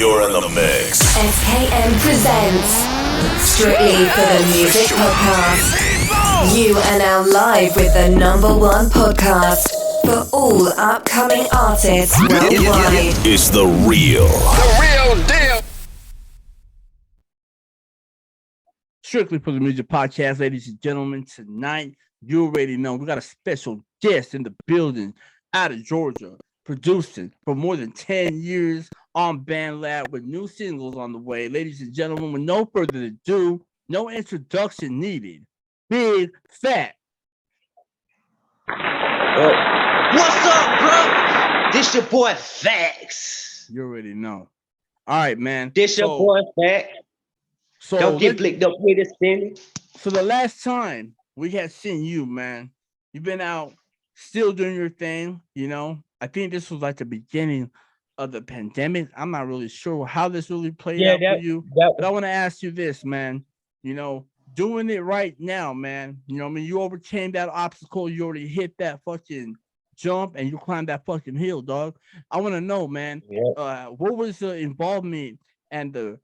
You're in the mix. SKM presents Strictly for the Music Podcast. You are now live with the #1 podcast for all upcoming artists worldwide. It's the real deal. Strictly for the Music Podcast, ladies and gentlemen. Tonight, you already know we got a special guest in the building out of Georgia, producing for more than 10 years on BandLab with new singles on the way. Ladies and gentlemen, with no further ado, no introduction needed. Big Fat. What's up, bro? This your boy Facts. You already know. All right, man. This your boy Facts. So don't get blicked up with it, Cindy. So the last time we had seen you, man, you've been out still doing your thing, you know. I think this was like the beginning of the pandemic. I'm not really sure how this really played out for you. But I want to ask you this, man. You know, doing it right now, man. You know what I mean? You overcame that obstacle. You already hit that fucking jump and you climbed that fucking hill, dog. I want to know, man, what was the involvement and the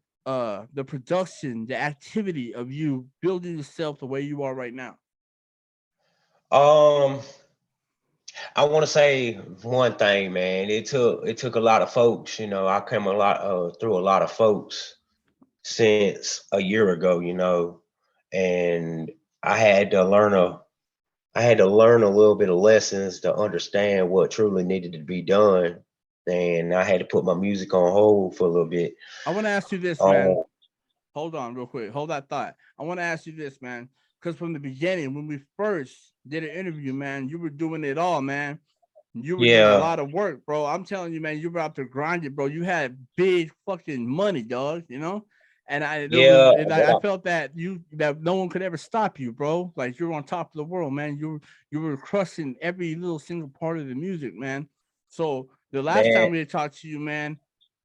production, the activity of you building yourself the way you are right now? I want to say one thing, man. It took a lot of folks. You know, I came through a lot of folks since a year ago. You know, and I had to learn a little bit of lessons to understand what truly needed to be done. And I had to put my music on hold for a little bit. I want to ask you this, man. Hold on real quick. Hold that thought. I want to ask you this, man. Because from the beginning, when we first did an interview, man, you were doing it all, man. You were doing a lot of work, bro. I'm telling you, man, you were out there grinding, bro. You had big fucking money, dog, you know? And I felt that no one could ever stop you, bro. Like, you're on top of the world, man. You were crushing every little single part of the music, man. So the last time we had talked to you, man,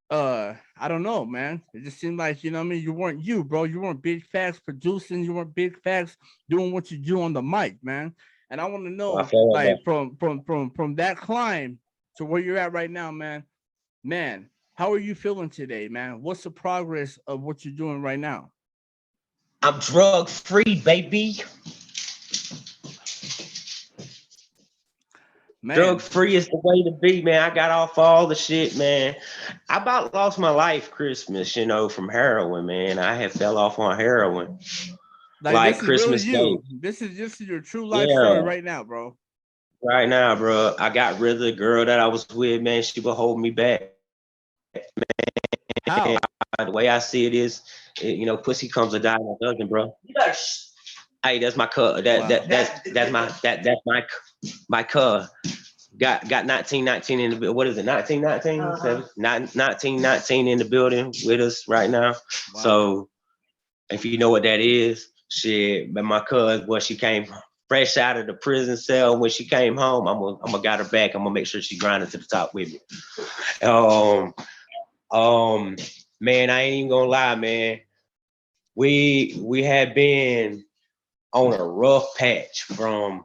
I don't know, man. It just seemed like, you know what I mean? You weren't you, bro. You weren't Big Facts producing. You weren't Big Facts doing what you do on the mic, man. And I want to know, like, from that climb to where you're at right now, man. Man, how are you feeling today, man? What's the progress of what you're doing right now? I'm drug free, baby. Man. Drug free is the way to be, man. I got off all the shit, man. I about lost my life Christmas, you know, from heroin, man. I had fell off on heroin. Like Christmas Day. This is just your true life story right now, bro. Right now, bro. I got rid of the girl that I was with, man. She would hold me back, man. How? The way I see it is, you know, pussy comes a dime a dozen, bro. Hey, that's my cut. That's my cut. Got 1919 in the, what is it? 1919? 1919 in the building with us right now. Wow. So if you know what that is, shit. But my cousin, well, she came fresh out of the prison cell. When she came home, I'm gonna got her back. I'm gonna make sure she grinded to the top with me. Man, I ain't even gonna lie, man. We had been on a rough patch from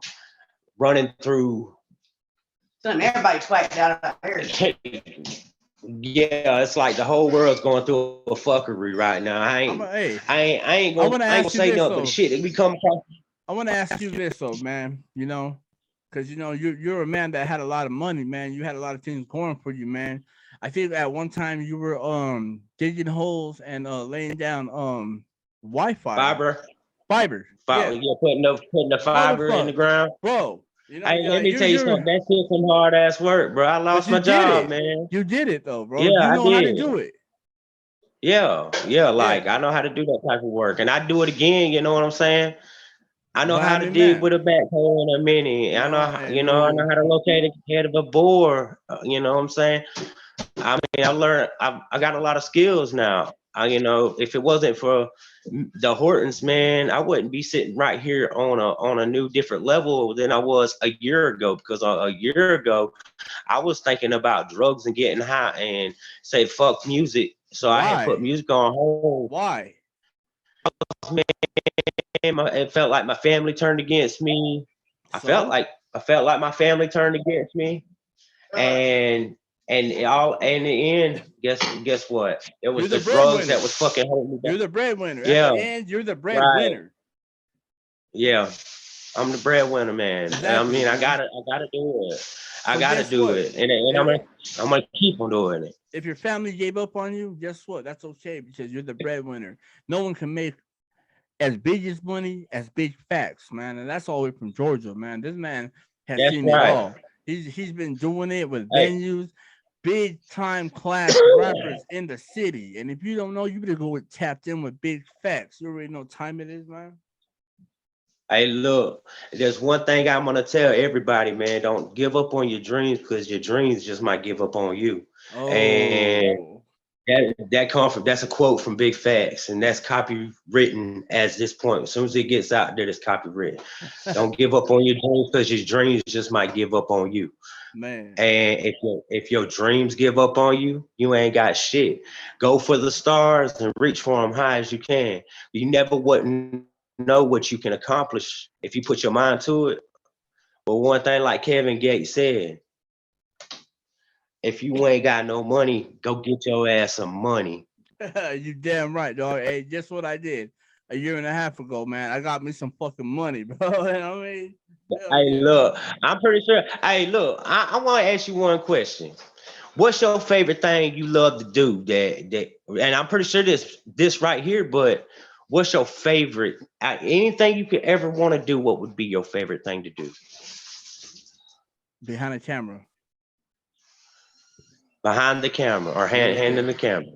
running through. Son, everybody twice out of here. Yeah, it's like the whole world's going through a fuckery right now. I ain't gonna say nothing but shit that we come across. I want to ask you this though, man. You know, because you know you're a man that had a lot of money, man. You had a lot of things going for you, man. I think at one time you were digging holes and laying down Wi-Fi. Fiber. Yeah, putting the fiber in the ground. Bro. You know, hey, let me tell you something. That shit some hard ass work, bro. I lost my job, man. You did it though, bro. Yeah, you know how to do it. Yeah. Like I know how to do that type of work, and I do it again. You know what I'm saying? I know how to dig with a backhoe and a mini. I know how to locate a head of a bore. You know what I'm saying? I mean, I got a lot of skills now. You know, if it wasn't for the Hortons, man, I wouldn't be sitting right here on a new different level than I was a year ago. Because a year ago, I was thinking about drugs and getting high and say fuck music. So I had put music on hold. Why? Man, it felt like my family turned against me. I felt like my family turned against me, and And in the end, guess what? It was the drugs that was fucking holding me back. You're the breadwinner. Yeah. At the end, you're the breadwinner. Right. Yeah. I'm the breadwinner, man. Exactly, I mean, man. I gotta do it. I gotta do it. And I'm gonna keep on doing it. If your family gave up on you, guess what? That's okay because you're the breadwinner. No one can make as big as money as Big Facts, man. And that's all the way from Georgia, man. This man has seen it all. He's been doing it with venues, big time class rappers in the city. And if you don't know, you better go with Tapped In with Big Facts. You already know what time it is, man. Hey, look, there's one thing I'm gonna tell everybody, man. Don't give up on your dreams because your dreams just might give up on you. Oh. And that's a quote from Big Facts, and that's copywritten as this point. As soon as it gets out there, it's copywritten. Don't give up on your dreams because your dreams just might give up on you. Man. And if your dreams give up on you, you ain't got shit. Go for the stars and reach for them high as you can. You never wouldn't know what you can accomplish if you put your mind to it. But one thing, like Kevin Gates said, if you ain't got no money, go get your ass some money. You damn right, dog. Hey, guess what I did a year and a half ago, man? I got me some fucking money, bro. I mean, hey, look, I'm pretty sure. Hey, look, I want to ask you one question. What's your favorite thing you love to do? That, and I'm pretty sure this right here, but what's your favorite? Anything you could ever want to do, what would be your favorite thing to do? Behind the camera. Behind the camera or handing the camera.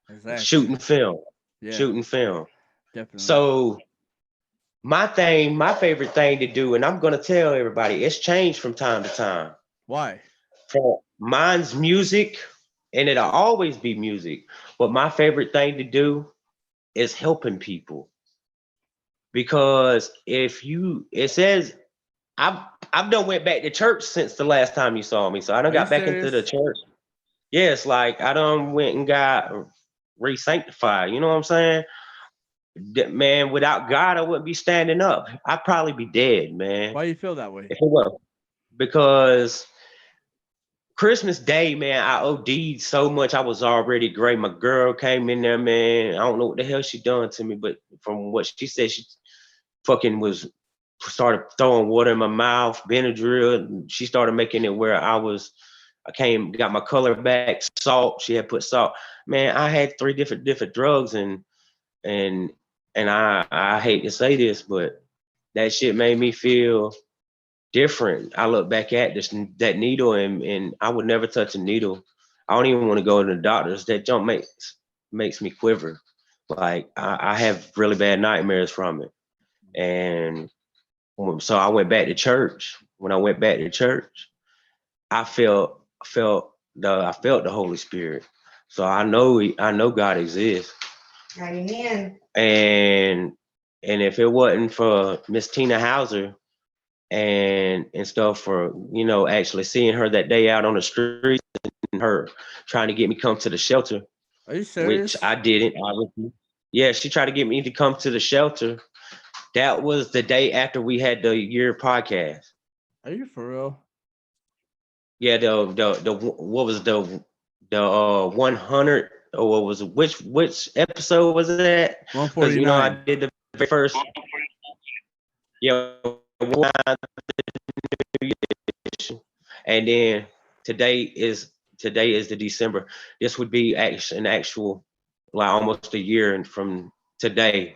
Exactly. Shooting film. Yeah. Shooting film. Definitely. So my favorite thing to do, and I'm gonna tell everybody, it's changed from time to time. Why? So mine's music, and it'll always be music. But my favorite thing to do is helping people. Because it says I've done went back to church since the last time you saw me. So I done got back into the church. Yes, like I done went and got re-sanctified. You know what I'm saying? Man, without God, I wouldn't be standing up. I'd probably be dead, man. Why do you feel that way? If it was because Christmas Day, man, I OD'd so much. I was already great. My girl came in there, man. I don't know what the hell she done to me, but from what she said, she fucking started throwing water in my mouth, Benadryl. She started making it where got my color back, salt. She had put salt. Man, I had 3 different drugs, and I hate to say this, but that shit made me feel different. I look back at that needle, and I would never touch a needle. I don't even want to go to the doctors. That jump makes me quiver. Like I have really bad nightmares from it. And so I went back to church. When I went back to church, I felt the Holy Spirit. So I know God exists. Amen. And if it wasn't for Miss Tina Hauser and stuff, for actually seeing her that day out on the street and her trying to get me come to the shelter. Are you serious? Which I didn't, obviously. Yeah, she tried to get me to come to the shelter. That was the day after we had the year podcast. Are you for real? Yeah, the what was the 100, or what was it? Which episode was that? 149. I did the very first. Yeah, and then today is the December. This would be an actual like almost a year from today.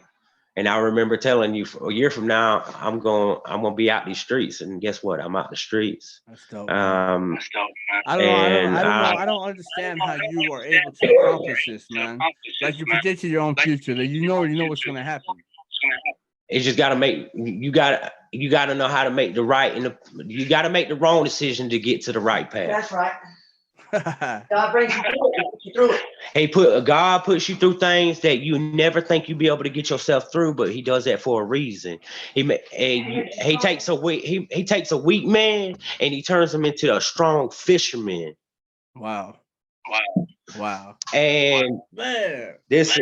And I remember telling you, a year from now, I'm gonna be out these streets, and guess what? I'm out the streets. That's dope. That's dope, man. I don't understand how you are able to accomplish this, man. Like you predicted your own future, that you know what's gonna happen. It's just you gotta know how to make the right you gotta make the wrong decision to get to the right path. That's right. God brings you through it. God puts you through things that you never think you'd be able to get yourself through, but he does that for a reason. He takes a weak man and he turns him into a strong fisherman. Wow. And man, this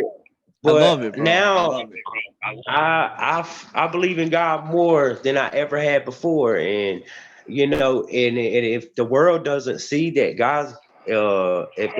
I love it, bro. Now I believe in God more than I ever had before, and and if the world doesn't see that if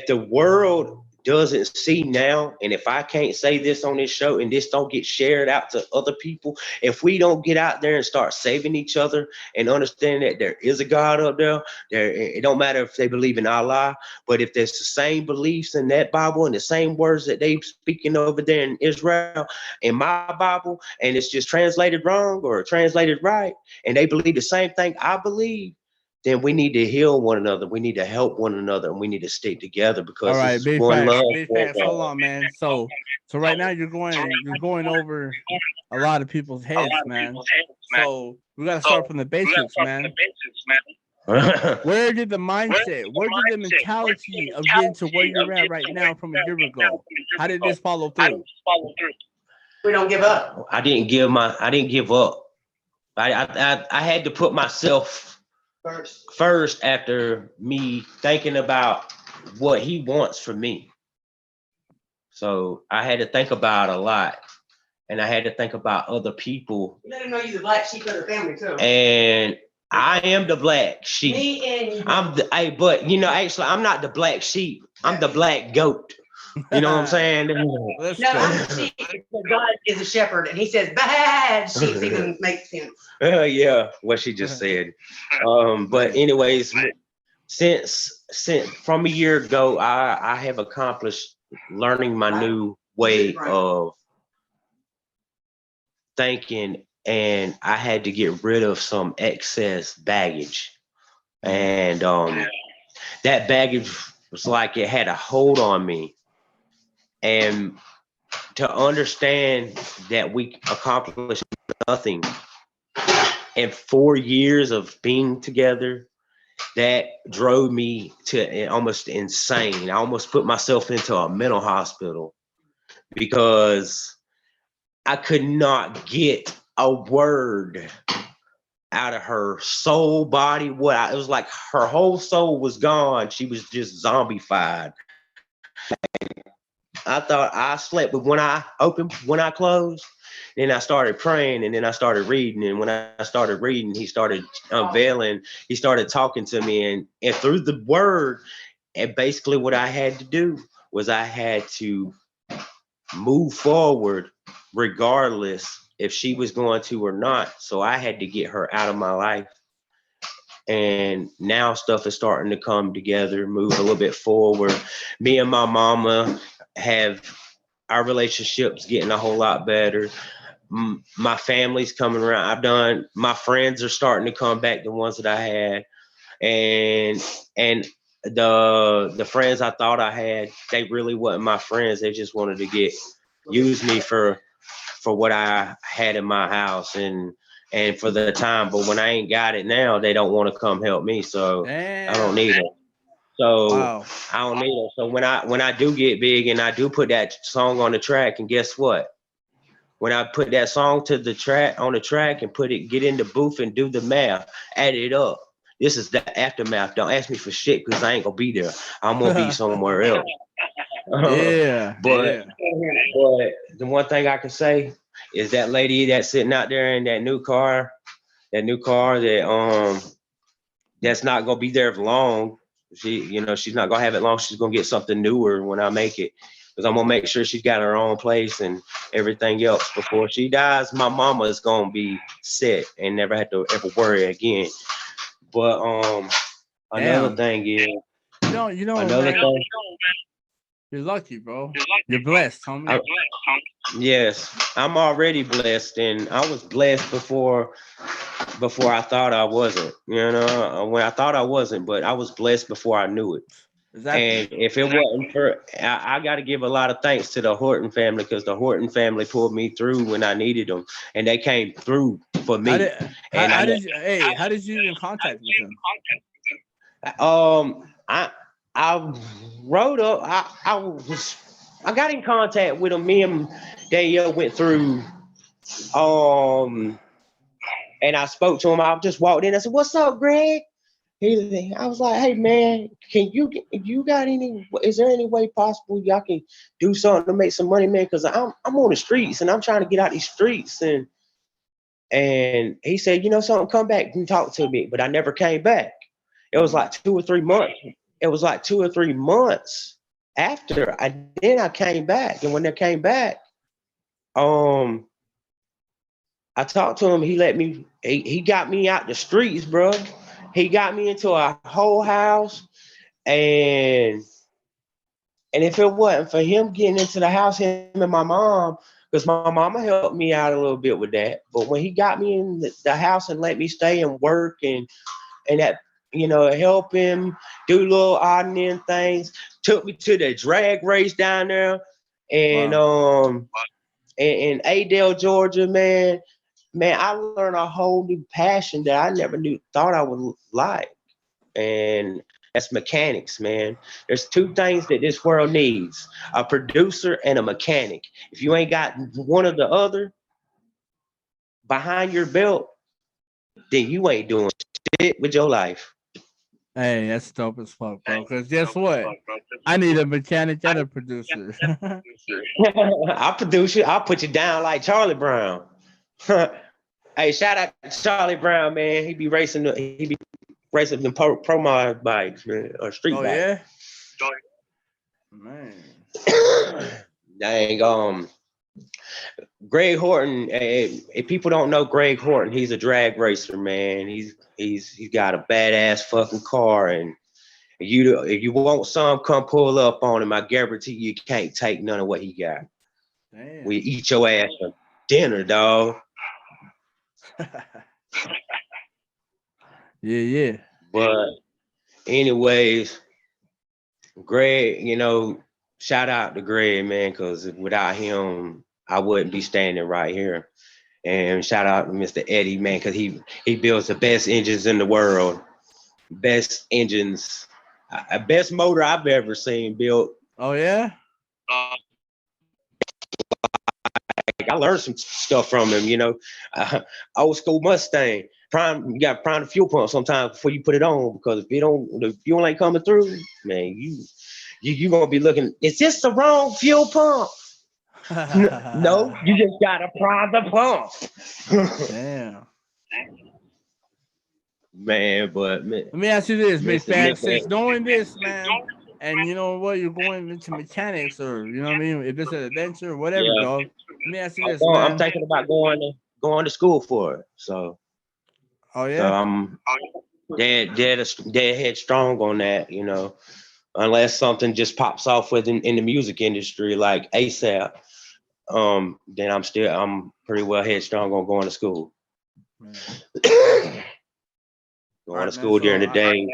the world doesn't see now, and if I can't say this on this show and this don't get shared out to other people, if we don't get out there and start saving each other and understand that there is a God up there, it don't matter if they believe in Allah, but if there's the same beliefs in that Bible and the same words that they speaking over there in Israel in my Bible, and it's just translated wrong or translated right, and they believe the same thing I believe, then we need to heal one another. We need to help one another, and we need to stick together because all right, this is big one facts, love. big facts. Hold on, man. So right now you're going over a lot of people's heads, man. So we gotta start from the basics, man. Where did the mindset, where did the mentality of getting to where you're at right now from a year ago? How did this follow through? We don't give up. I didn't give up. I had to put myself first after me thinking about what he wants from me. So I had to think about a lot, and I had to think about other people. You let him know you're the black sheep of the family too. And I am the black sheep. Me and you. But you know, actually, I'm not the black sheep. I'm the black goat. You know what I'm saying? No, I'm the sheep. God is a shepherd, and he says bad sheep even makes sense. Yeah, what she just said. But anyways, since from a year ago, I have accomplished learning my new way of thinking, and I had to get rid of some excess baggage. And that baggage was like it had a hold on me. And to understand that we accomplished nothing in 4 years of being together, that drove me to almost insane. I almost put myself into a mental hospital because I could not get a word out of her soul, body. It was like her whole soul was gone. She was just zombified. I thought I slept, but when I closed, then I started praying, and then I started reading. And when I started reading, he started unveiling, he started talking to me, and through the word, and basically what I had to do was I had to move forward regardless if she was going to or not. So I had to get her out of my life. And now stuff is starting to come together, move a little bit forward. Me and my mama have our relationships getting a whole lot better. My family's coming around. My friends are starting to come back, the ones that I had. And the friends I thought I had, they really wasn't my friends. They just wanted to use me for what I had in my house and for the time. But when I ain't got it now, they don't want to come help me. So I don't need it. So wow. I don't need it. So when I do get big and I do put that song on the track, and guess what? When I put that song on the track and get in the booth and do the math, add it up. This is the aftermath. Don't ask me for shit because I ain't gonna be there. I'm gonna be somewhere else. But the one thing I can say is that lady that's sitting out there in that new car that that's not gonna be there for long. She's not gonna have it long. She's gonna get something newer when I make it, because I'm gonna make sure she's got her own place and everything else before she dies. My mama is gonna be set and never have to ever worry again. But another thing is, you're lucky, bro. You're blessed, homie. Yes, I'm already blessed, and I was blessed before I thought I wasn't. When I thought I wasn't, but I was blessed before I knew it. Exactly. And if it wasn't for, I got to give a lot of thanks to the Horton family, because the Horton family pulled me through when I needed them, and they came through for me. How did you get in contact with them? I wrote up. I got in contact with them. Me and Danielle went through. And I spoke to him. I just walked in. I said, "What's up, Greg?" I was like, "Hey, man, is there any way possible y'all can do something to make some money, man? Because I'm on the streets and I'm trying to get out these streets." And he said, "You know something, come back and talk to me." But I never came back. It was like 2 or 3 months. It was like 2 or 3 months after. Then I came back, and when I came back, I talked to him. He let me. He got me out the streets, bro. He got me into a whole house, and if it wasn't for him getting into the house, him and my mom, because my mama helped me out a little bit with that. But when he got me in the house and let me stay and work and that, help him do little odd and end things, took me to the drag race down there, and in Adel, Georgia, man, I learned a whole new passion that I never thought I would like, and that's mechanics, man. There's 2 things that this world needs: a producer and a mechanic. If you ain't got one or the other behind your belt, then you ain't doing shit with your life. Hey, that's dope as fuck, bro. Because guess what? I need a mechanic and a producer. I'll produce you. I'll put you down like Charlie Brown. Hey, shout out to Charlie Brown, man. He be racing the pro mod bikes, man, or street bikes. Yeah? Man. Dang, Greg Horton. If people don't know Greg Horton, he's a drag racer, man. He's got a badass fucking car, and if you want some, come pull up on him. I guarantee you can't take none of what he got. Damn. We eat your ass for dinner, dog. Yeah. But anyways, Greg, shout out to Greg, man, because without him, I wouldn't be standing right here. And shout out to Mr. Eddie, man, because he builds the best engines in the world. Best engines. Best motor I've ever seen built. Oh, yeah? I learned some stuff from him, old school Mustang. You got to prime the fuel pump sometimes before you put it on, because if the fuel ain't coming through, man, you gonna be looking, is this the wrong fuel pump? No, you just gotta prime the pump. Damn. Man, but let me ask you this, Big Fat. Since knowing this, man, and you know what, you're going into mechanics, or you know what I mean, if it's an adventure or whatever, dog. Let me ask you this, man. I'm thinking about going to school for it. So. Oh yeah. So I'm dead headstrong on that, unless something just pops off in the music industry like ASAP. Then I'm pretty well headstrong on going to school. Going to school during the day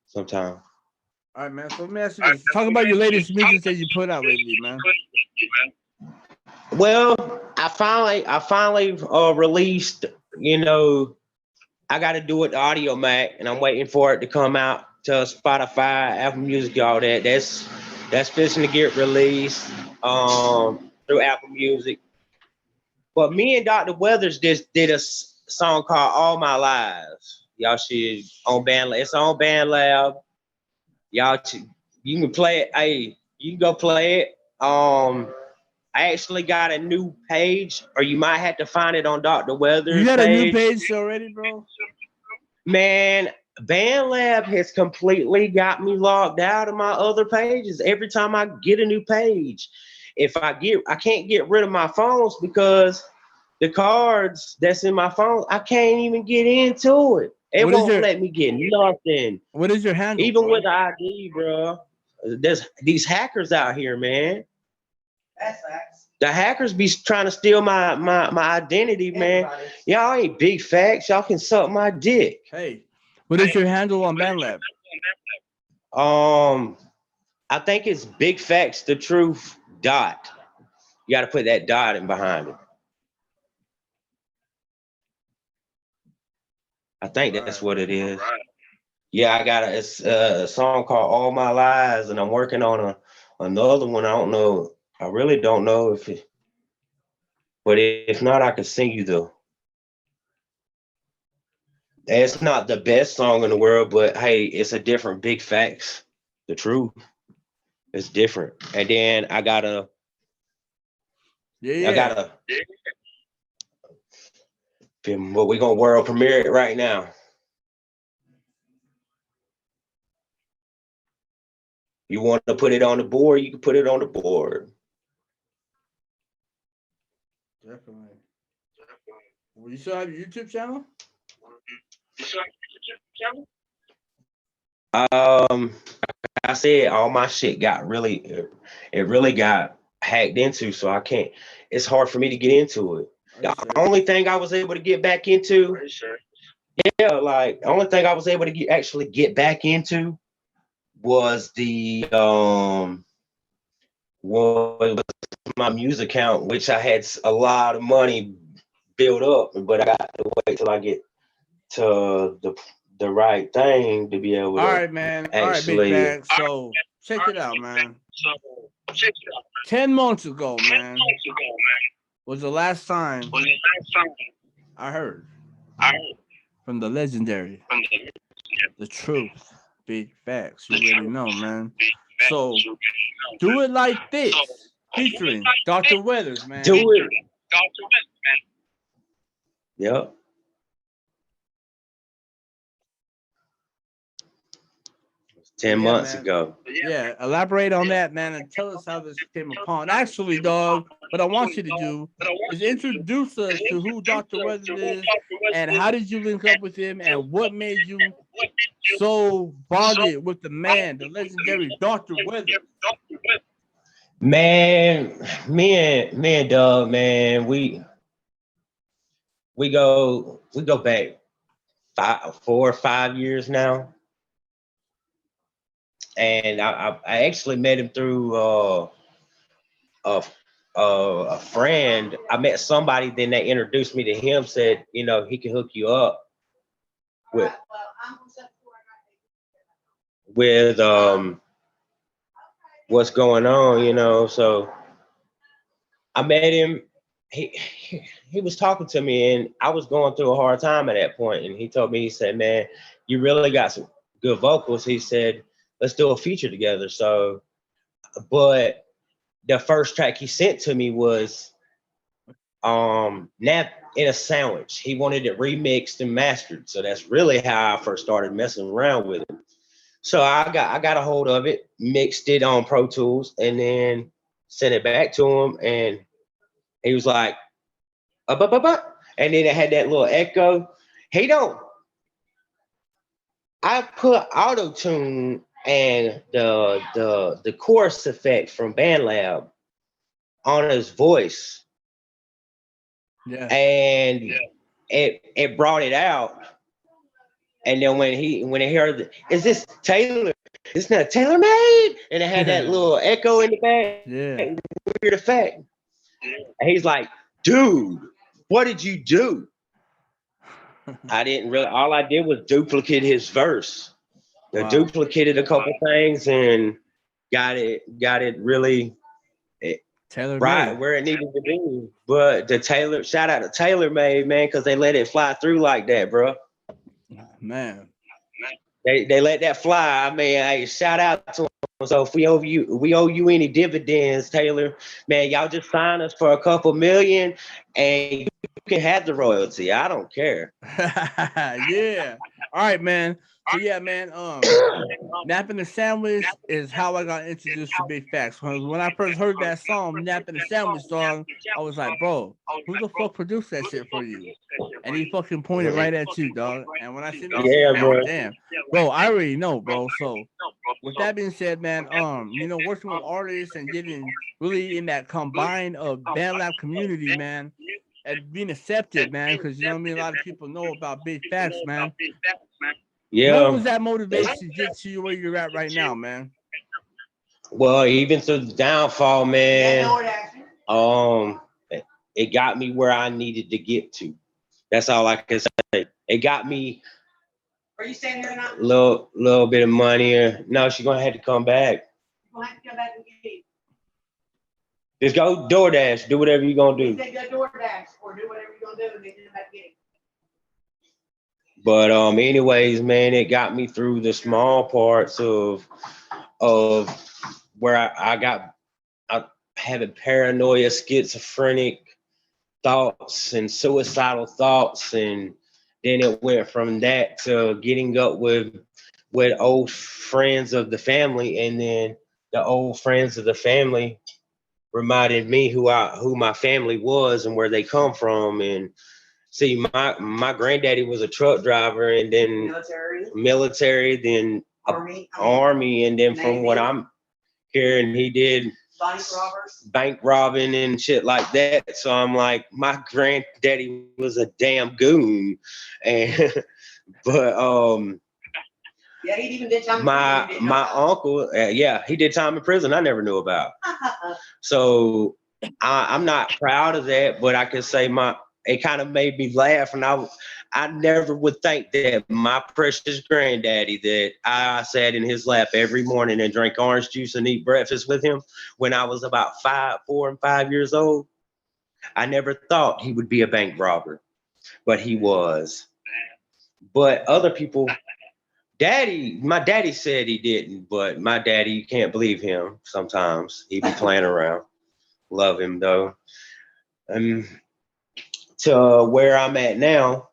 sometime. All right, man. So let me ask you this. Talk about your latest music that you put out lately, man. Well, I finally released, I got to do it the Audio Mac, and I'm waiting for it to come out to Spotify, Apple Music, all that. That's fixing to get released through Apple Music. But me and Dr. Weathers just did a song called All My Lives. Y'all should on BandLab. It's on BandLab. Y'all, you can play it. Hey, you can go play it. I actually got a new page, or you might have to find it on Dr. Weathers' You got page. A new page already, bro? Man, BandLab has completely got me logged out of my other pages. Every time I get a new page, I can't get rid of my phones because the cards that's in my phone, I can't even get into it. It won't let me get nothing. What is your handle? Even with the ID, bro. There's these hackers out here, man. That's facts. The hackers be trying to steal my identity, man. Y'all ain't big facts. Y'all can suck my dick. Hey, what is your handle on BandLab? I think it's Big Facts the Truth dot. You got to put that dot in behind it. I think that's what it is. Yeah, I got a song called All My Lives, and I'm working on another one. I don't know. I really don't know but if not, I could sing you though. It's not the best song in the world, but hey, it's a different Big Facts. The truth. It's different. And then I gotta. But we're gonna world premiere it right now. You want to put it on the board, you can put it on the board. Definitely. Well, you still have your YouTube channel? I said all my shit got really got hacked into, so I can't. It's hard for me to get into it. The only thing I was able to get back into, the only thing I was able to actually get back into was was my music account, which I had a lot of money built up, but I got to wait till I get to the right thing to be able to. All right, man. All right, big bag. So check it out, man. 10 months ago, man, was the last time I heard from the legendary, the truth, big facts. You already know, man. So do it like this, featuring Dr. Weathers, man. Do it. Yep. It's 10 months ago. Yeah, elaborate on that, man, and tell us how this came upon. Actually, dog, what I want you to do is introduce us to who Dr. Weathers is, and how did you link up with him, and what made you so bonded with the man, the legendary Dr. Weathers. Man, me and Doug, man, we go back 4 or 5 years now, and I actually met him through a friend. I met somebody, then they introduced me to him, said, you know, he can hook you up with what's going on, you know. So I met him. He was talking to me, and I was going through a hard time at that point. And he told me, he said, man, you really got some good vocals. He said, let's do a feature together. So, but the first track he sent to me was Nap in a Sandwich. He wanted it remixed and mastered. So that's really how I first started messing around with it. So I got a hold of it, mixed it on Pro Tools, and then sent it back to him. And he was like, and then it had that little echo. I put auto-tune and the chorus effect from BandLab on his voice. Yeah. And it brought it out. And then when he heard, is this Taylor? It's not Taylor made, and it had that little echo in the back. Yeah, weird effect. And he's like, dude, what did you do? I didn't really. All I did was duplicate his verse. I duplicated a couple things and got it really Taylor right made. where it needed to be. But shout out to Taylor made, man, because they let it fly through like that, bro. Man, they let that fly. I mean, hey, shout out to them. So if we owe you any dividends, Taylor, man, y'all just sign us for a couple million and you can have the royalty. I don't care. Yeah. All right, man. So yeah, man. Napping the Sandwich is how I got introduced to Big Facts. When I first heard that song, Napping the Sandwich song, I was like, bro, who the fuck produced that shit for you? And he fucking pointed right at you, dog. And when I seen that shit, bro. Damn, bro, I already know, bro. So with that being said, man, you know, working with artists and getting really in that combined BandLab community, man, and being accepted, man, because you know what I mean, a lot of people know about Big Facts, man. Yeah. What was that motivation to get to you where you're at right now, man? Well, even through the downfall, man, it got me where I needed to get to. That's all I can say. It got me. Are you staying here tonight? Little bit of money. No, she's gonna have to come back. You're gonna have to come back and get it. Just go DoorDash. Do whatever you're gonna do. You say go DoorDash or do whatever you're gonna do and then come back and get it. But anyways, man, it got me through the small parts of where I having paranoia, schizophrenic thoughts and suicidal thoughts, and then it went from that to getting up with with old friends of the family, and then the old friends of the family reminded me who my family was and where they come from. And see, my granddaddy was a truck driver, and then military, then army, and then from what I'm hearing, he did bank robbing and shit like that. So I'm like, my granddaddy was a damn goon. And but yeah, he even did time. My uncle, he did time in prison I never knew about. So I'm not proud of that, but I can say it kind of made me laugh, and I never would think that my precious granddaddy, that I sat in his lap every morning and drank orange juice and eat breakfast with him when I was about 4 and 5 years old. I never thought he would be a bank robber, but he was. But other people, my daddy said he didn't, but my daddy, you can't believe him sometimes. He be playing around. Love him though. To where I'm at now,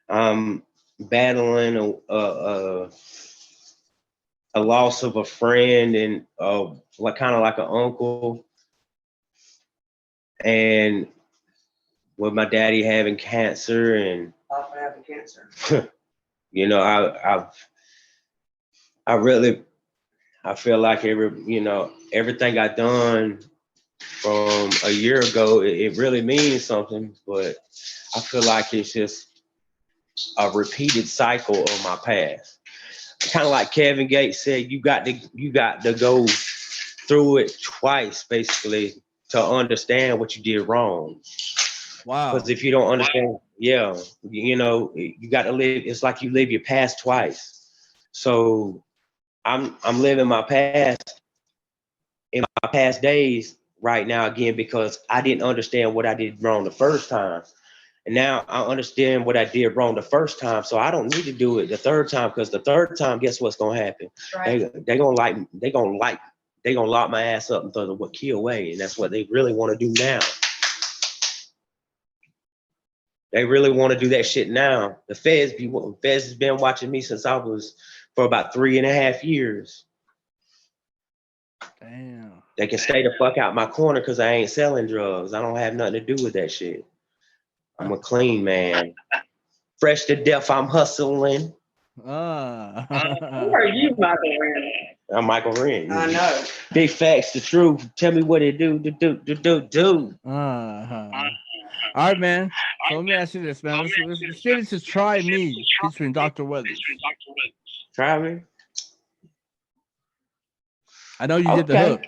I'm battling a loss of a friend, and like kind of like an uncle, and with my daddy having cancer, and Having cancer. you know, I feel like everything I done from a year ago, it really means something, but I feel like it's just a repeated cycle of my past. Kind of like Kevin Gates said, you got to go through it twice, basically, to understand what you did wrong. Wow. Because if you don't understand, you got to live. It's like you live your past twice. So I'm living my past in my past days right now again, because I didn't understand what I did wrong the first time. And now I understand what I did wrong the first time. So I don't need to do it the third time, because the third time, guess what's gonna happen? Right. They're gonna lock my ass up and throw the key away. And that's what they really want to do now. They really want to do that shit now. The feds has been watching me since I was for about 3.5 years. Damn. They can stay the fuck out my corner because I ain't selling drugs. I don't have nothing to do with that shit. I'm a clean man. Fresh to death, I'm hustling. Who are you, Michael Wren? I'm Michael Wren. I know. Big facts, the truth. Tell me what it do. All right, man. So let me ask you this, man. Let's get into Try Me featuring Dr. Weathers. Try Me? I know you did the hook.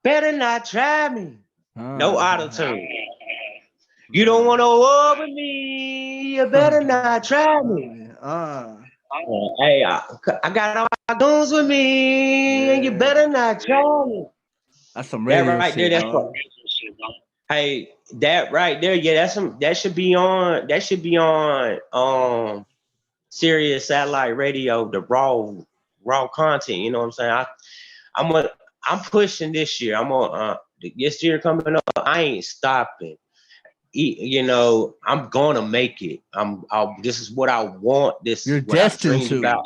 Better not try me. No auto-tune. You don't want to war with me. You better not try me. Hey, I got all my guns with me, and you better not try me. That's some radio right shit, there. Hey, that right there, yeah, that should be on Sirius satellite radio, the raw content. You know what I'm saying? I'm pushing this year. I'm on this year coming up. I ain't stopping. I'm gonna make it. This is what I want. This you're is what destined to. About.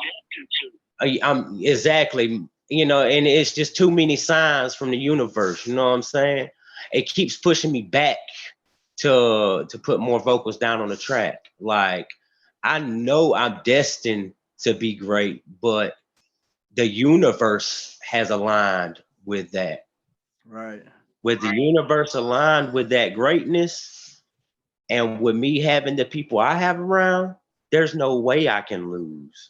I'm exactly. And it's just too many signs from the universe. You know what I'm saying? It keeps pushing me back to put more vocals down on the track. Like, I know I'm destined to be great, but the universe has aligned with that. Right. With the universe aligned with that greatness, and with me having the people I have around, there's no way I can lose.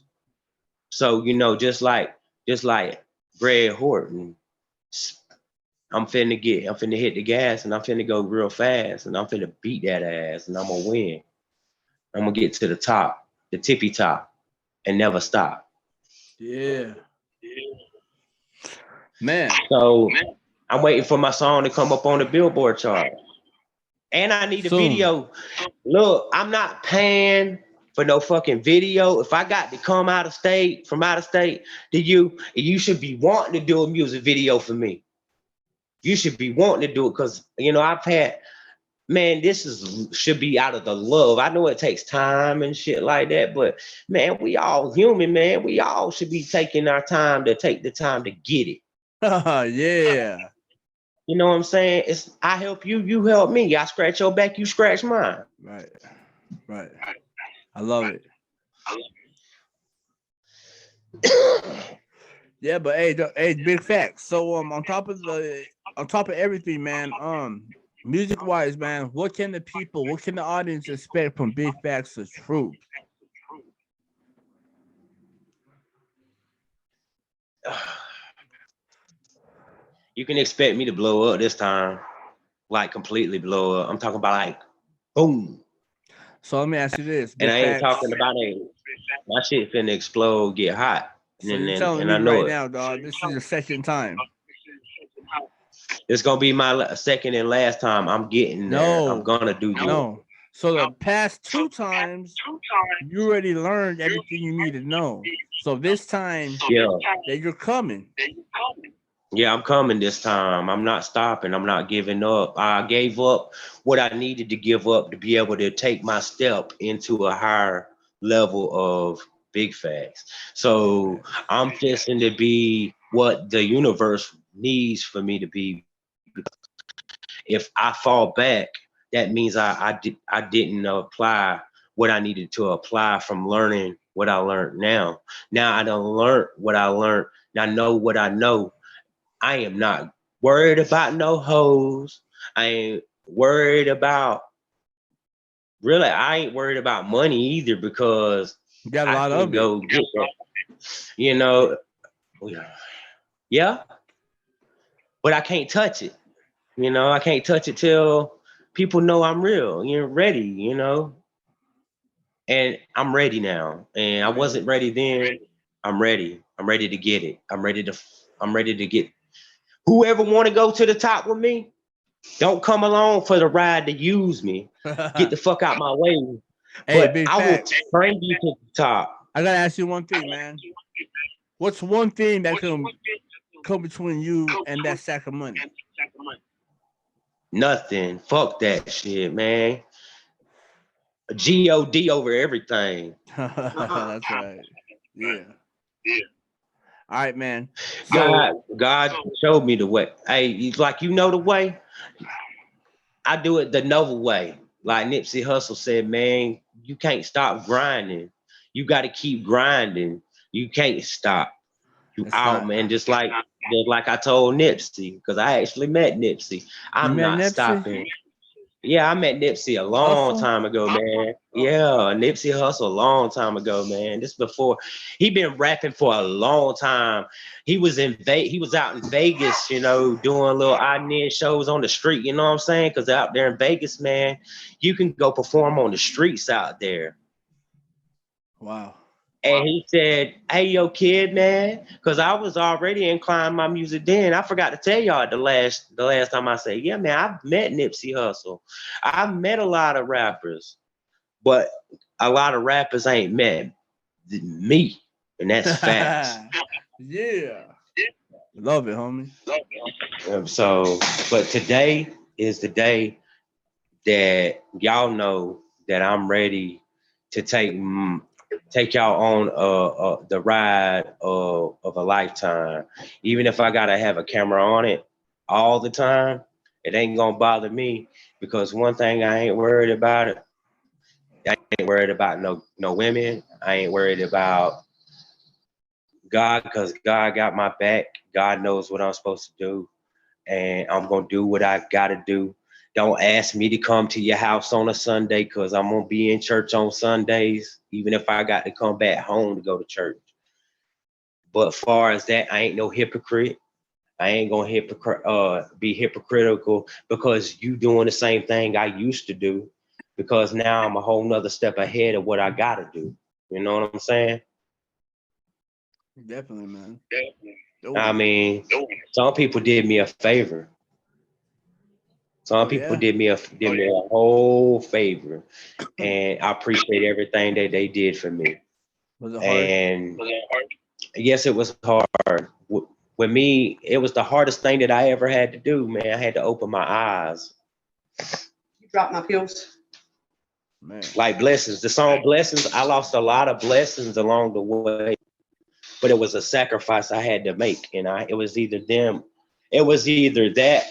So, just like Greg Horton, I'm finna hit the gas, and I'm finna go real fast, and I'm finna beat that ass, and I'm gonna win. I'm gonna get to the top, the tippy top, and never stop. Yeah. Man. So I'm waiting for my song to come up on the Billboard chart. And I need a video. Look, I'm not paying for no fucking video. If I got to come from out of state, you should be wanting to do a music video for me. You should be wanting to do it, because I've had man, should be out of the love. I know it takes time and shit like that, but man, we all human, man. We all should be taking our time to take the time to get it. Yeah. You know what I'm saying? It's I help you, you help me. I scratch your back, you scratch mine. Right. Right. I love it. Yeah, but hey, big facts. So on top of everything, man, music wise, man, what can the audience expect from Big Facts of Truth? You can expect me to blow up this time, like completely blow up. I'm talking about like boom. So let me ask you this. And I ain't talking about it. My shit finna explode, get hot. So you're telling me right now, dog, this is your second time. It's gonna be my second and last time. I'm getting there. I'm gonna do this. No. So the past 2 times, you already learned everything you need to know. So this time, that you're coming. Yeah, I'm coming this time. I'm not stopping. I'm not giving up. I gave up what I needed to give up to be able to take my step into a higher level of Big Facts. So I'm fixing to be what the universe needs for me to be. If I fall back, that means I didn't apply what I needed to apply from learning what I learned now. Now I done learned what I learned. I know what I know. I am not worried about no hoes. I ain't worried about I ain't worried about money either, because you got a lot of go get that. You know, yeah. But I can't touch it. You know, I can't touch it till people know I'm real. You're ready, you know. And I'm ready now. And I wasn't ready then. I'm ready. I'm ready to get it. I'm ready to get whoever want to go to the top with me. Don't come along for the ride to use me. Get the fuck out my way. Hey, but I will bring you to the top. I gotta ask you one thing, man. What's one thing that can come between you and that sack of money? Nothing. Fuck that shit, man. G-O-D over everything. That's right. Yeah. All right, man. So, God showed me the way. Hey, like, you know the way? I do it the novel way. Like Nipsey Hussle said, man, you can't stop grinding. You got to keep grinding. You can't stop. You out, man. Just like I told Nipsey, because I actually met Nipsey. I'm not stopping. Yeah, I met Nipsey a long time ago, man. Yeah, Nipsey Hussle a long time ago, man. This before he been rapping for a long time. He was out in Vegas, you know, doing little odd and end shows on the street. You know what I'm saying? Because out there in Vegas, man, you can go perform on the streets out there. Wow. And he said, hey, yo, kid, man, because I was already inclined my music then. I forgot to tell y'all the last time I said, yeah, man, I've met Nipsey Hussle. I've met a lot of rappers, but a lot of rappers ain't met me. And that's facts. Yeah. Love it, homie. So, but today is the day that y'all know that I'm ready to take y'all on the ride of a lifetime. Even if I gotta have a camera on it all the time, it ain't gonna bother me, because one thing I ain't worried about I ain't worried about no women. I ain't worried about God, because God got my back. God knows what I'm supposed to do, and I'm gonna do what I gotta do. Don't ask me to come to your house on a Sunday, because I'm going to be in church on Sundays, even if I got to come back home to go to church. But as far as that, I ain't no hypocrite. I ain't going to be hypocritical because you doing the same thing I used to do, because now I'm a whole nother step ahead of what I got to do. You know what I'm saying? Definitely, man. I mean, some people did me a favor. Some people did me a whole favor, and I appreciate everything that they did for me. Was it hard? And yes, it was hard. With me, it was the hardest thing that I ever had to do, man. I had to open my eyes. drop my pills. Man. Like Blessings, the song Blessings, I lost a lot of blessings along the way, but it was a sacrifice I had to make. And it was either that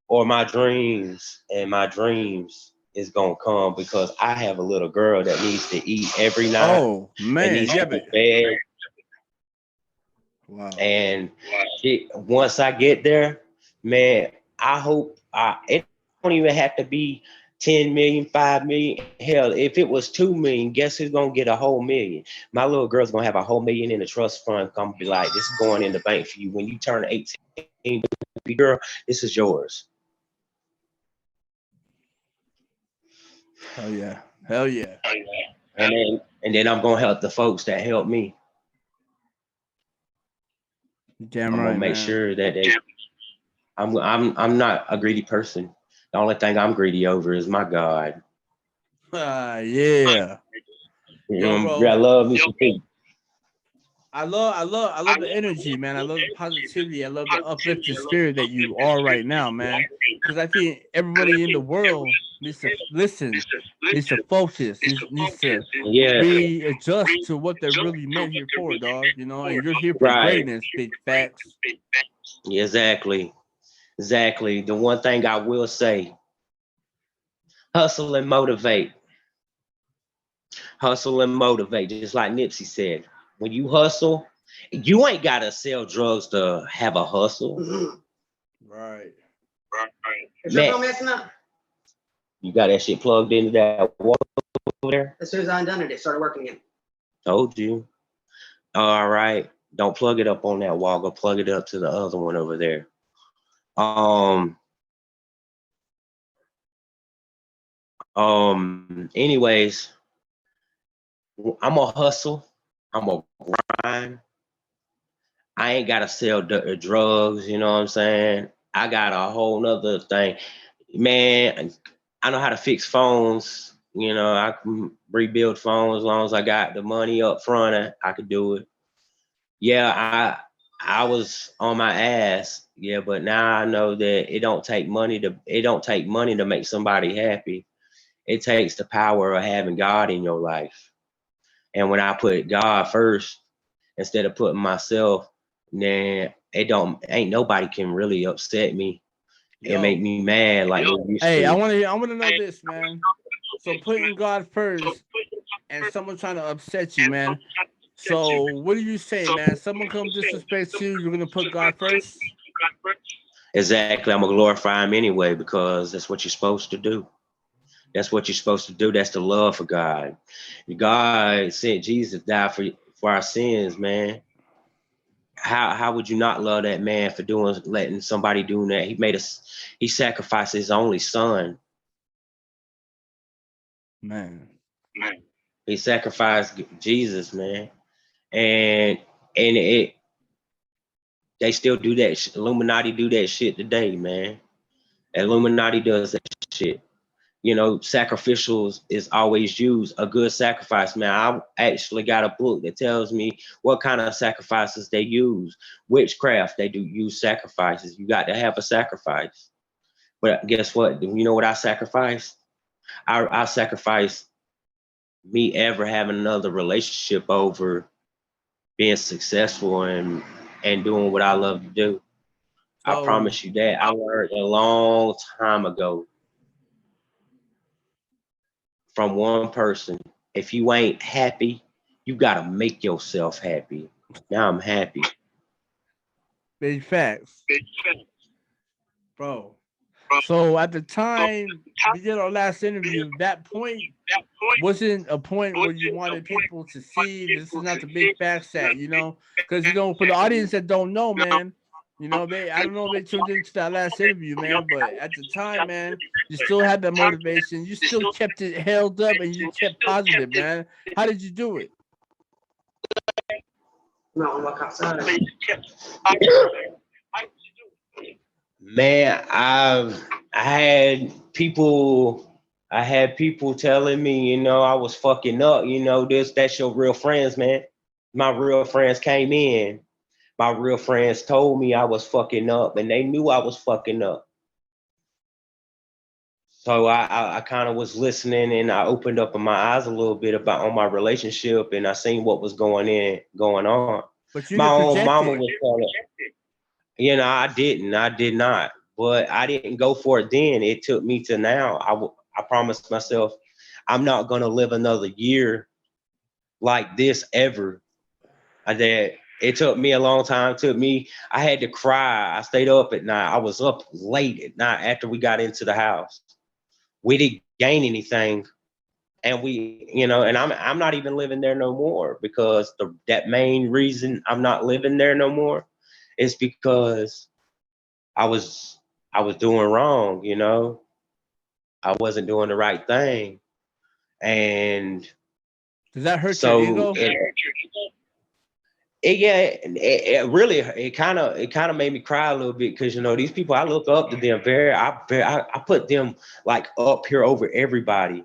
or my dreams, and my dreams is gonna come because I have a little girl that needs to eat every night. Oh man, yeah, be fed. Wow. And once I get there, man, I hope it don't even have to be 10 million, 5 million. Hell, if it was 2 million, guess who's gonna get a whole million? My little girl's gonna have a whole million in the trust fund. Come be like, this is going in the bank for you. When you turn 18, girl, this is yours. Hell yeah. Hell yeah. And then I'm gonna help the folks that help me. Damn I'm right, gonna make sure that I'm not a greedy person. The only thing I'm greedy over is my God. Yeah. Bro. I love me some people. I love the energy, man. I love the positivity. I love the uplifting spirit that you are right now, man. Because I think everybody in the world needs to listen, needs to focus, needs to readjust to what they're really meant here for, dog. You know, and you're here for greatness, big facts. Exactly. The one thing I will say, hustle and motivate. Hustle and motivate, just like Nipsey said. When you hustle, you ain't gotta sell drugs to have a hustle. Right. Is your phone messing up? You got that shit plugged into that wall over there? As soon as I done it started working again. Told you. All right. Don't plug it up on that wall. Go plug it up to the other one over there. Anyways, I'm gonna hustle. I'm gonna grind. I ain't gotta sell drugs, you know what I'm saying? I got a whole nother thing. Man, I know how to fix phones. You know, I can rebuild phones as long as I got the money up front. I could do it. Yeah, I was on my ass. Yeah, but now I know that it don't take money to make somebody happy. It takes the power of having God in your life. And when I put God first instead of putting myself, then ain't nobody can really upset me and make me mad like they used to. I want to know this, man. So putting God first and someone trying to upset you, man. So what do you say, man? Someone come disrespect you, you're gonna put God first? Exactly. I'm gonna glorify him anyway because that's what you're supposed to do. That's what you're supposed to do. That's the love for God. God sent Jesus to die for our sins, man. How would you not love that man for letting somebody do that? He sacrificed his only son. Man. He sacrificed Jesus, man. And they still do that. Illuminati do that shit today, man. Illuminati does that shit. You know, sacrificials is always used. A good sacrifice, man. I actually got a book that tells me what kind of sacrifices they use. Witchcraft, they do use sacrifices. You got to have a sacrifice. But guess what? You know what I sacrificed? I sacrificed me ever having another relationship over being successful and doing what I love to do. I promise you that. I learned a long time ago from one person. If you ain't happy, you gotta make yourself happy. Now I'm happy. Big facts. Bro. So at the time we did our last interview, that point wasn't a point where you wanted people to see this is not the big facts that, you know, because, you know, for the audience that don't know, man, you know, I don't know if they tuned into that last interview, man, but at the time, man, you still had that motivation. You still kept it held up and you kept positive, man. How did you do it? Man, I had people telling me, you know, I was fucking up, you know, that's your real friends, man. My real friends came in. My real friends told me I was fucking up and they knew I was fucking up. So I kind of was listening, and I opened up my eyes a little bit on my relationship, and I seen what was going on. But you My didn't own project mama it. was telling, I did not, but I didn't go for it then. It took me to now. I promised myself I'm not gonna live another year like this ever. I did. It took me a long time. I had to cry. I stayed up at night. I was up late at night after we got into the house. We didn't gain anything. And and I'm not even living there no more, because that main reason I'm not living there no more is because I was doing wrong, I wasn't doing the right thing. And does that hurt your ego? It really kind of made me cry a little bit, because these people, I look up to them I put them like up here over everybody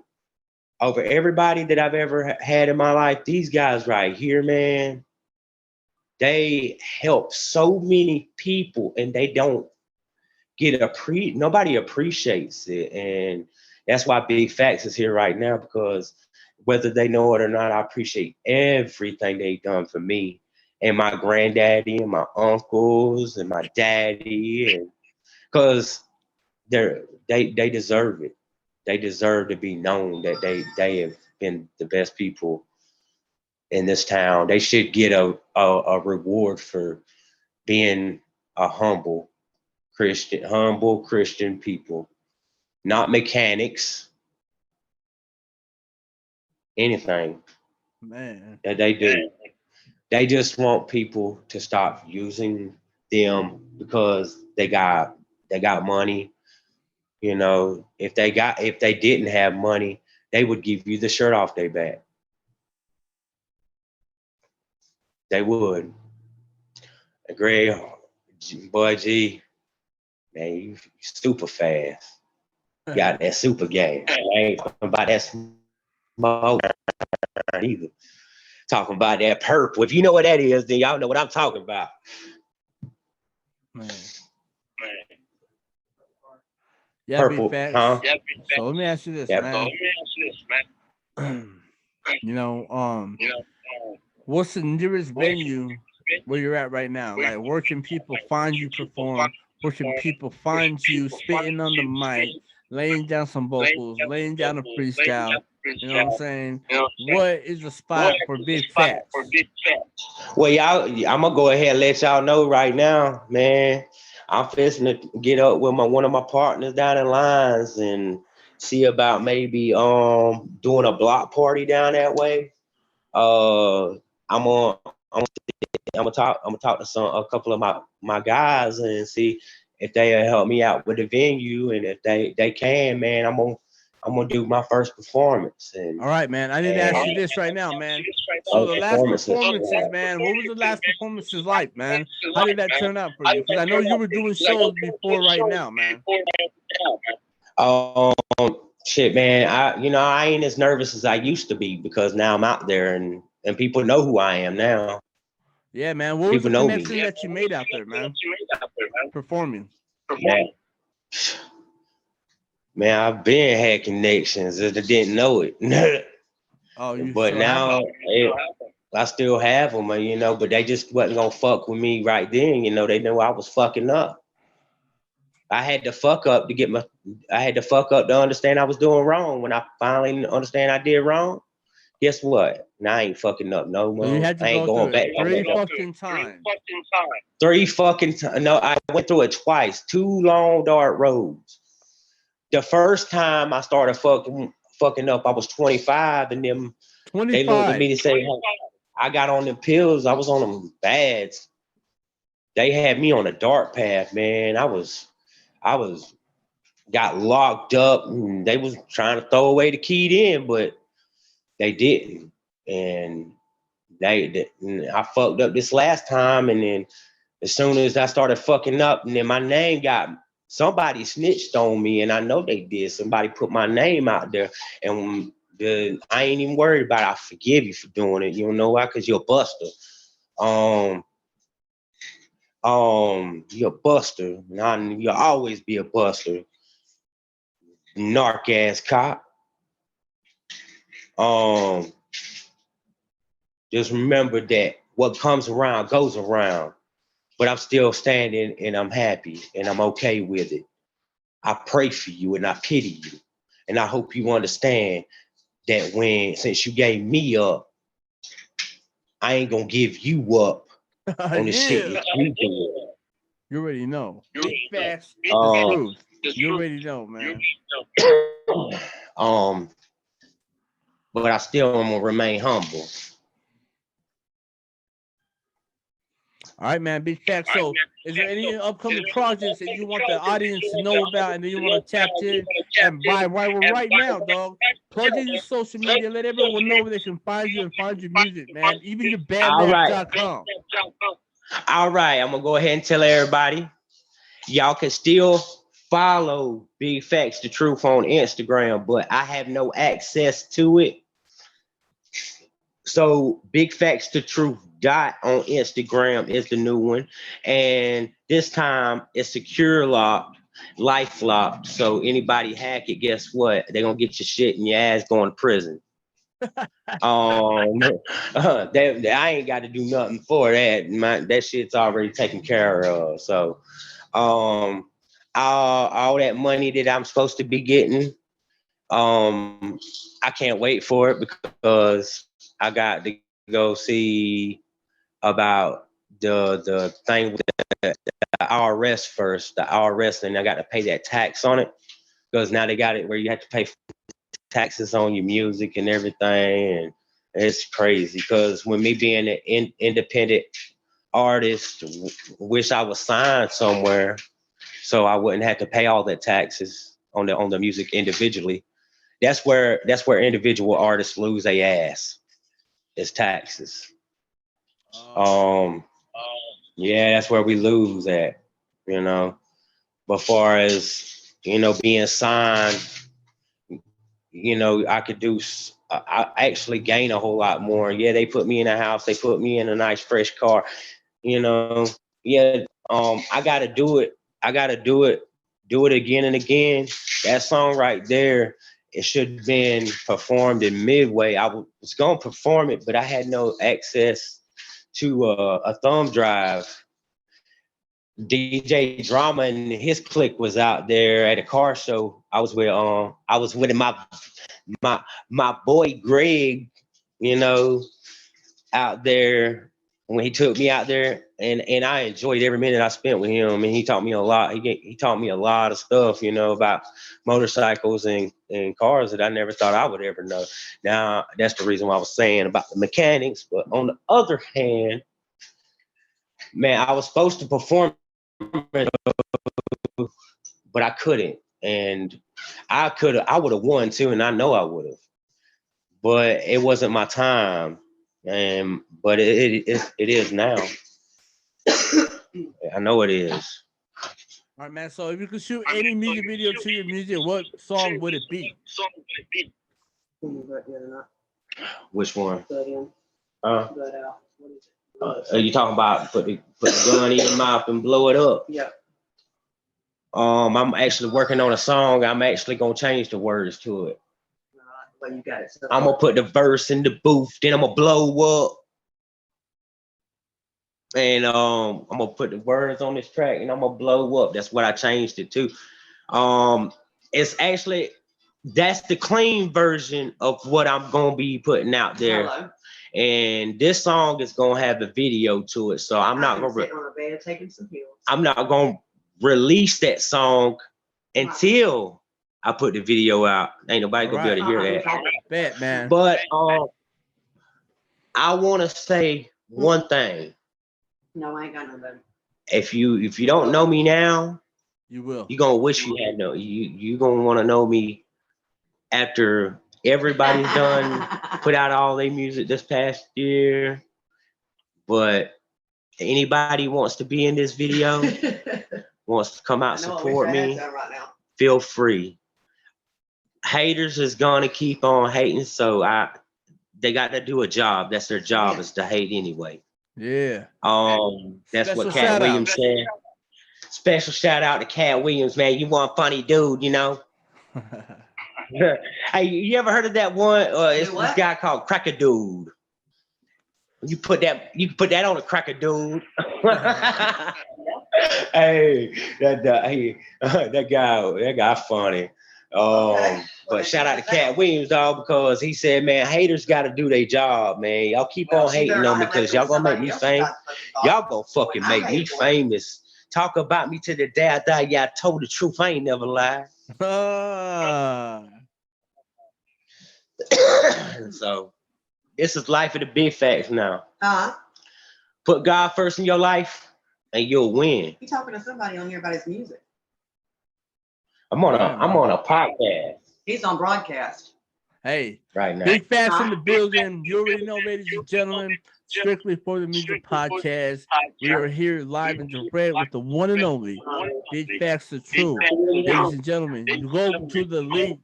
that I've ever had in my life. These guys right here, man, they help so many people, and they don't nobody appreciates it. And that's why Big Facts is here right now, because whether they know it or not, I appreciate everything they've done for me and my granddaddy and my uncles and my daddy, and because they deserve it. They deserve to be known that they have been the best people in this town. They should get a reward for being a humble Christian people, not mechanics, anything Man, that they do. They just want people to stop using them because they got money. If they didn't have money, they would give you the shirt off their back. They would. Greg, boy, G, man, you super fast. Got that super gas. I ain't talking about that smoke either. Talking about that purple. If you know what that is, then y'all know what I'm talking about. man. Yeah, Purple, Big Facts. huh? So let me ask you this, man. What's the nearest venue where you're at right now? Like, where can people find you perform? Where can people find you spitting on the mic, laying down some vocals, laying down a freestyle? You know what I'm saying? What is the spot for Big Facts? Well, I'm gonna go ahead and let y'all know right now, man. I'm fixing to get up with one of my partners down in Lines and see about maybe doing a block party down that way. I'm gonna talk to a couple of my guys and see if they'll help me out with the venue, and if they can, man, I'm gonna do my first performance. And all right, man, I need to ask you this right now, man. So the last performances, man, what was the last performances like, man? How did that turn out for you? Because I know you were doing shows before right now, man. Shit, man, I ain't as nervous as I used to be, because now I'm out there and people know who I am now. Yeah, man. What was the connection that you made out there, man? Performing. Man, I've been had connections. I didn't know it. But now I still have them, but they just wasn't gonna fuck with me right then. They knew I was fucking up. I had to fuck up to understand I was doing wrong. When I finally understand I did wrong, guess what? Now I ain't fucking up no more. So you had to I ain't go going back. Three fucking times. No, I went through it twice. 2 long, dark roads. The first time I started fucking up, I was 25, and then 25. They looked at me and said, hey, I got on them pills. I was on them bads. They had me on a dark path, man. I got locked up, and they was trying to throw away the key in, but they didn't. And I fucked up this last time, and then as soon as I started fucking up, and then my name somebody snitched on me, and I know they did. Somebody put my name out there, and I ain't even worried about it. I forgive you for doing it. You don't know why? Because you're a buster. You're a buster. You'll always be a buster. narc ass cop. Just remember that what comes around goes around, but I'm still standing and I'm happy and I'm okay with it. I pray for you and I pity you. And I hope you understand that since you gave me up, I ain't gonna give you up on the shit that you do. You already know. Big facts, the truth. You already know, man. But I still am gonna remain humble. All right, man. Big facts. So, is there any upcoming projects that you want the audience to know about, and then you want to tap in and buy while we're right now, dog? Plug in your social media. Let everyone know where they can find you and find your music, man. Even your bandmap.com. All right, I'm gonna go ahead and tell everybody. Y'all can still follow Big Facts the Truth on Instagram, but I have no access to it. So Big Facts the Truth on Instagram is the new one, and this time it's secure locked, life locked. So anybody hack it, guess what? They're gonna get your shit and your ass going to prison. I ain't got to do nothing for that. That shit's already taken care of. So all that money that I'm supposed to be getting, I can't wait for it because I got to go see about the thing with the IRS first, the IRS, and I got to pay that tax on it because now they got it where you have to pay taxes on your music and everything, and it's crazy because when me being an independent artist, wish I was signed somewhere so I wouldn't have to pay all that taxes on the music individually. That's where individual artists lose their ass. It's taxes. Yeah, that's where we lose at, you know. But far as, you know, being signed, you know, I actually gain a whole lot more. Yeah, they put me in a house, they put me in a nice fresh car, you know. Yeah, I gotta do it. Do it again and again. That song right there, it should have been performed in Midway. I was gonna perform it, but I had no access to a thumb drive. DJ Drama and his clique was out there at a car show. I was with my boy Greg, you know, out there when he took me out there, and I enjoyed every minute I spent with him. And he taught me a lot. He taught me a lot of stuff, you know, about motorcycles and cars that I never thought I would ever know. Now that's the reason why I was saying about the mechanics. But on the other hand, man, I was supposed to perform, but I couldn't. And I would have won too, and I know I would have. But it wasn't my time. But it is now. I know it is. All right, man. So if you could shoot any music video to your music, what song would it be? Which one? Are you talking about put the gun in your mouth and blow it up? Yeah. I'm actually working on a song. I'm actually gonna change the words to it. Well, you got it. So I'm gonna put the verse in the booth, then I'm gonna blow up. And I'm gonna put the words on this track and I'm gonna blow up. That's what I changed it to. It's actually, that's the clean version of what I'm gonna be putting out there. Hello. And this song is gonna have a video to it. So I'm not gonna on a bed taking some pills. I'm not gonna release that song until I put the video out. Ain't nobody gonna be able to hear that. Bet, man. But I wanna say one thing. No, I ain't got nobody. If you don't know me now, you will. You're gonna wish you had you gonna wanna know me after everybody's done put out all their music this past year. But anybody wants to be in this video, wants to come out support me, feel free. Haters is gonna keep on hating, so they got to do a job. That's their job, is to hate anyway. Yeah. That's what Cat Williams said. Special shout out to Cat Williams, man. You one funny dude, you know. Hey, you ever heard of that one? It's this guy called Cracker Dude. You can put that on a Cracker Dude. Hey, that guy funny. But shout out to Cat Williams, dog, because he said, man, haters got to do their job, man. Y'all keep on hating on me because y'all gonna make me famous. Y'all gonna fucking make me famous. Talk about me to the day I die. Yeah, I told the truth. I ain't never lied. So this is life of the big facts now. Put God first in your life and you'll win. You talking to somebody on here about his music? I'm on a podcast. He's on broadcast. Hey, right now. Big facts in the building. You already know, ladies and gentlemen. Strictly for the Music Podcast. We are here live and direct with the one and only Big Facts the Truth. Ladies and gentlemen, you go to the link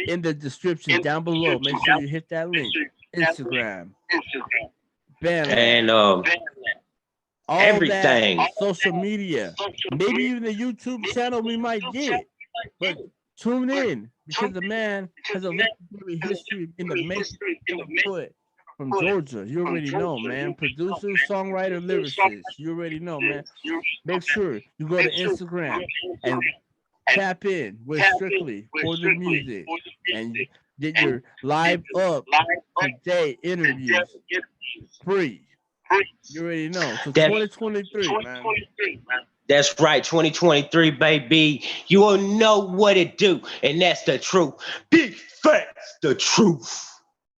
in the description down below. Make sure you hit that link. Instagram. Banner. And all everything. That, social media. Maybe even the YouTube channel we might get. But tune in because the man has a legendary history in the making. From Georgia, you already know, man. Producer, songwriter, lyricist, you already know, man. Make sure you go to Instagram and tap in with Strictly for the Music and get your live up today interviews free. You already know. So 2023, man. That's right, 2023, baby. You will know what it do, and that's the truth. Big facts, the truth.